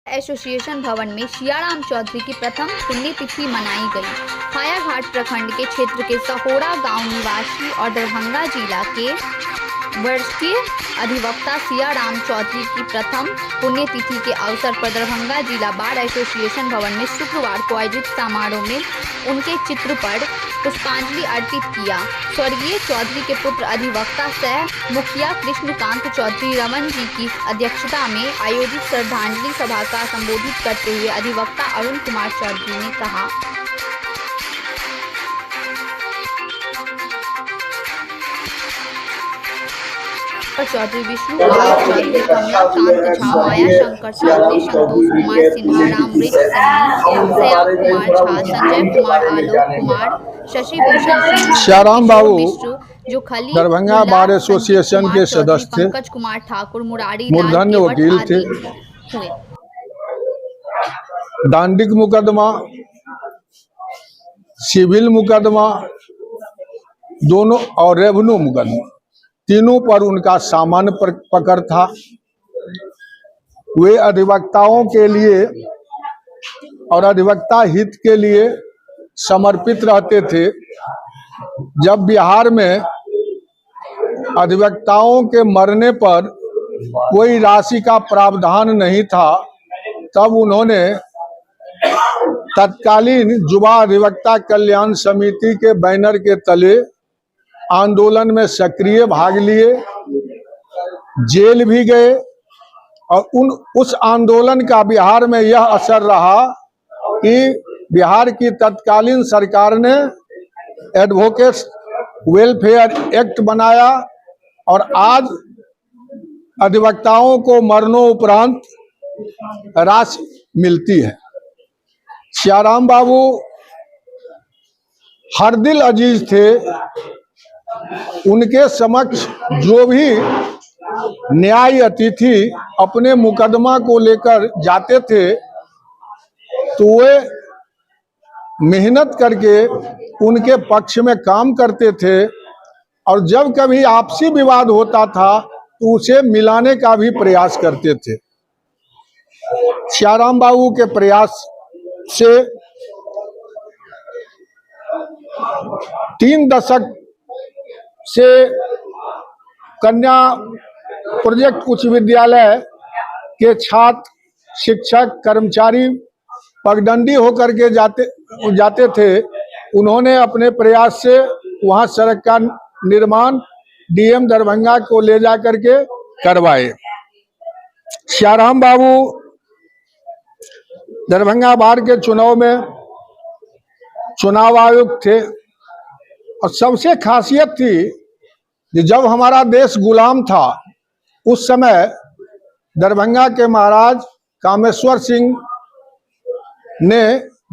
Association भवन में सियाराम चौधरी की प्रथम पुण्यतिथि मनाई गई। हायाघाट प्रखंड के क्षेत्र के सहोड़ा गांव निवासी और दरभंगा जिला के वरिष्ठ अधिवक्ता सियाराम चौधरी की प्रथम पुण्यतिथि के अवसर पर दरभंगा जिला बार एसोसिएशन भवन में शुक्रवार को आयोजित समारोह में उनके चित्र पर पुष्पांजलि अर्पित किया। स्वर्गीय चौधरी के पुत्र अधिवक्ता सह मुखिया कृष्णकांत चौधरी रमन जी की अध्यक्षता में आयोजित श्रद्धांजलि सभा का संबोधित करते हुए अधिवक्ता अरुण कुमार चौधरी ने कहा, चौधरी विष्णु चौधरी, कमलाकांत झा, माया शंकर चौधरी, संतोष कुमार सिन्हा, रामवृक्ष सैनी, सयाब कुमार झा, संजय कुमार, आलोक कुमार, शशि भूषण सिंह, सियाराम बाबू जो खली दरभंगा बार एसोसिएशन के सदस्य थे, पंकज कुमार ठाकुर, मुरारी मूर्धन्य वकील थे। दांडिक मुकदमा, सिविल मुकदमा दोनों और रेवेन्यू मुकदमा तीनों पर उनका सामान्य पकड़ था। वे अधिवक्ताओं के लिए और अधिवक्ता हित के लिए समर्पित रहते थे। जब बिहार में अधिवक्ताओं के मरने पर कोई राशि का प्रावधान नहीं था, तब उन्होंने तत्कालीन युवा अधिवक्ता कल्याण समिति के बैनर के तले आंदोलन में सक्रिय भाग लिए, जेल भी गए और उस आंदोलन का बिहार में यह असर रहा कि बिहार की तत्कालीन सरकार ने एडवोकेट्स वेलफेयर एक्ट बनाया और आज अधिवक्ताओं को मरणोपरांत राशि मिलती है। सियाराम बाबू हर दिल अजीज थे। उनके समक्ष जो भी न्याय अतिथि अपने मुकदमा को लेकर जाते थे तो वे मेहनत करके उनके पक्ष में काम करते थे और जब कभी आपसी विवाद होता था तो उसे मिलाने का भी प्रयास करते थे। सियाराम बाबू के प्रयास से 3 दशक से कन्या प्रोजेक्ट उच्च विद्यालय के छात्र, शिक्षक, कर्मचारी पगडंडी होकर के जाते थे। उन्होंने अपने प्रयास से वहां सड़क का निर्माण डीएम दरभंगा को ले जाकर के करवाए। सियाराम बाबू दरभंगा बार के चुनाव में चुनाव आयुक्त थे और सबसे खासियत थी कि जब हमारा देश गुलाम था उस समय दरभंगा के महाराज कामेश्वर सिंह ने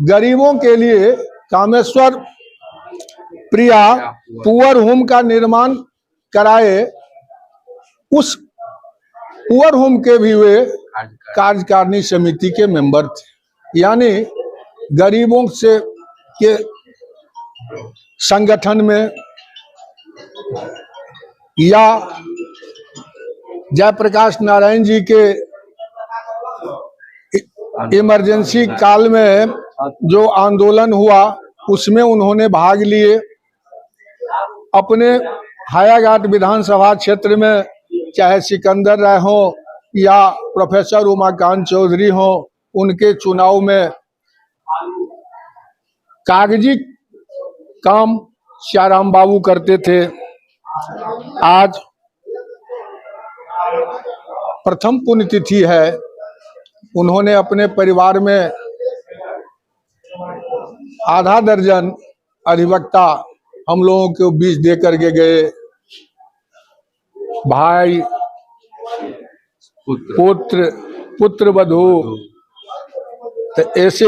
गरीबों के लिए कामेश्वर प्रिया पुअर होम का निर्माण कराए। उस पुअर होम के भी वे कार्यकारिणी समिति के मेंबर थे, यानी गरीबों से के संगठन में या जयप्रकाश नारायण जी के इमरजेंसी काल में जो आंदोलन हुआ उसमें उन्होंने भाग लिए। अपने हायाघाट विधानसभा क्षेत्र में चाहे सिकंदर राय हो या प्रोफेसर उमाकांत चौधरी हो, उनके चुनाव में कागजी काम सियाराम बाबू करते थे। आज प्रथम पुण्यतिथि है। उन्होंने अपने परिवार में आधा दर्जन अधिवक्ता हम लोगों के बीच दे करके गए। भाई, पुत्र वधू, तो ऐसे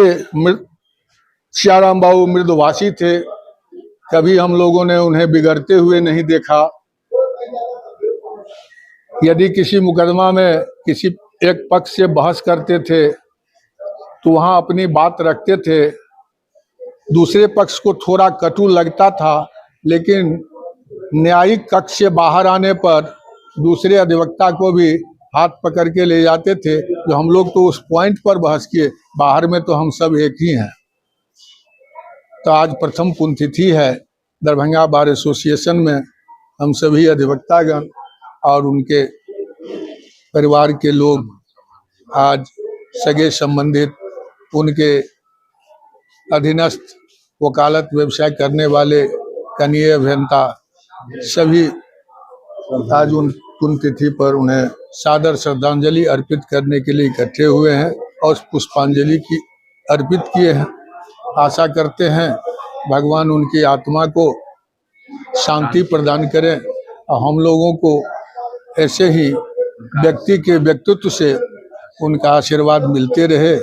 सियाराम बाबू मृदुभाषी थे। कभी हम लोगों ने उन्हें बिगड़ते हुए नहीं देखा। यदि किसी मुकदमा में किसी एक पक्ष से बहस करते थे तो वहां अपनी बात रखते थे। दूसरे पक्ष को थोड़ा कटु लगता था, लेकिन न्यायिक कक्ष से बाहर आने पर दूसरे अधिवक्ता को भी हाथ पकड़ के ले जाते थे, जो हम लोग तो उस पॉइंट पर बहस किए, बाहर में तो हम सब एक ही हैं। तो आज प्रथम पुण्यतिथि है। दरभंगा बार एसोसिएशन में हम सभी अधिवक्तागण और उनके परिवार के लोग, आज सगे संबंधित, उनके अधीनस्थ वकालत व्यवसाय करने वाले कनीय अभियंता सभी आज उन पुण्यतिथि पर उन्हें सादर श्रद्धांजलि अर्पित करने के लिए इकट्ठे हुए हैं और पुष्पांजलि की अर्पित किए हैं। आशा करते हैं भगवान उनकी आत्मा को शांति प्रदान करें और हम लोगों को ऐसे ही व्यक्ति के व्यक्तित्व से उनका आशीर्वाद मिलते रहे।